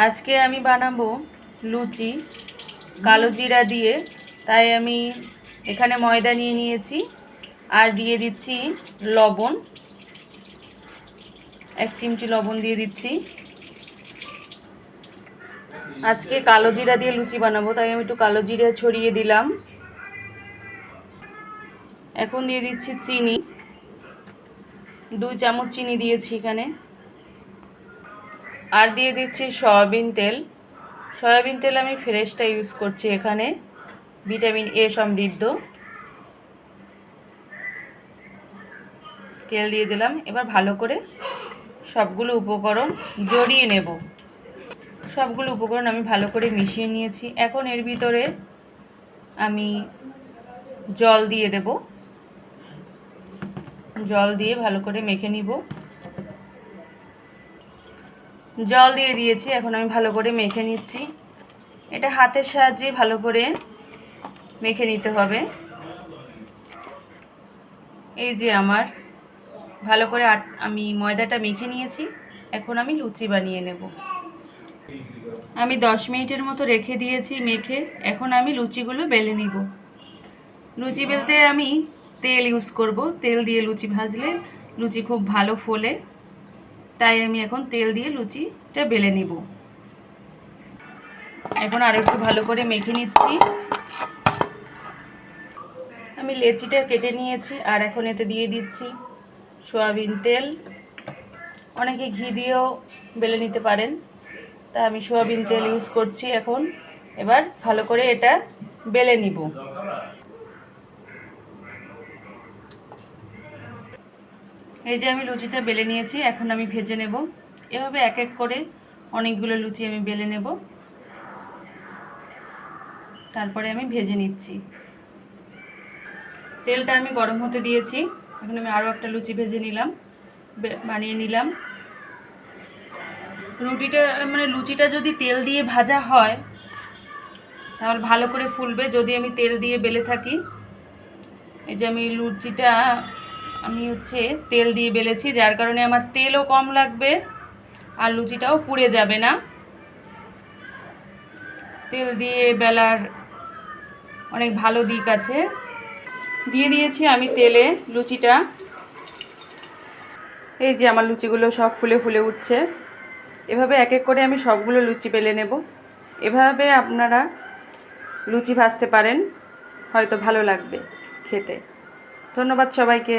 আজকে আমি বানাবো লুচি কালো জিরা দিয়ে। তাই আমি এখানে ময়দা নিয়ে নিয়েছি আর দিয়ে দিচ্ছি লবণ, 1 চিমটি লবণ দিয়ে দিচ্ছি। আজকে কালো জিরা দিয়ে লুচি বানাবো, তাই আমি একটু কালো জিরা ছড়িয়ে দিলাম। এখন দিয়ে দিচ্ছি চিনি, 2 চামচ চিনি দিয়েছি এখানে। আর দিয়ে দিচ্ছি সয়াবিন তেল। সয়াবিন তেল আমি ফ্রেশটা ইউজ করছি, এখানে ভিটামিন এ সমৃদ্ধ। তেল দিয়ে দিলাম। এবার ভালো করে সবগুলো উপকরণ জড়িয়ে নেব। সবগুলো উপকরণ আমি ভালো করে মিশিয়ে নিয়েছি। এখন এর ভিতরে আমি জল দিয়ে দেব। জল দিয়ে ভালো করে মেখে নিব। জল দিয়ে দিয়েছি, এখন আমি ভালো করে মেখে নিচ্ছি। এটা হাতের সাহায্যে ভালো করে মেখে নিতে হবে। এই যে আমার ভালো করে আমি ময়দাটা মেখে নিয়েছি। এখন আমি লুচি বানিয়ে নেব। আমি 10 মিনিটের মতো রেখে দিয়েছি মেখে। এখন আমি লুচিগুলো বেলে নিব। লুচি বেলতে আমি তেল ইউজ করব। তেল দিয়ে লুচি ভাজলে লুচি খুব ভালো ফোলে, তাই আমি এখন তেল দিয়ে লুচিটা বেলে নিব। এখন আর একটু ভালো করে মেখে নিচ্ছি। আমি লেচিটা কেটে নিয়েছি আর এখন এতে দিয়ে দিচ্ছি সয়াবিন তেল। অনেকে ঘি দিয়েও বেলে নিতে পারেন, তা আমি সয়াবিন তেল ইউজ করছি এখন। এবার ভালো করে এটা বেলে নিব। এই যে আমি লুচিটা বেলে নিয়েছি, এখন আমি ভেজে নেব। এভাবে এক এক করে অনেকগুলো লুচি আমি বেলে নেব, তারপরে আমি ভেজে নিচ্ছি। তেলটা আমি গরম হতে দিয়েছি। এখন আমি আরও একটা লুচি ভেজে নিলাম, বানিয়ে নিলাম। লুচিটা যদি তেল দিয়ে ভাজা হয় তাহলে ভালো করে ফুলবে, যদি আমি তেল দিয়ে বেলে থাকি। এই যে আমি লুচিটা তেল দিয়ে বেলেছি, যার কারণে আমার তেলও কম লাগবে আর লুচিটাও পুড়ে যাবে না। তেল দিয়ে বেলার অনেক ভালো দিক আছে। দিয়ে দিয়েছি আমি তেলে লুচিটা। এই যে আমার লুচিগুলো সব ফুলে ফুলে উঠছে। এভাবে এক এক করে আমি সবগুলো লুচি বেলে নেব। এভাবে আপনারা লুচি ভাজতে পারেন, হয়তো ভালো লাগবে খেতে। ধন্যবাদ সবাইকে।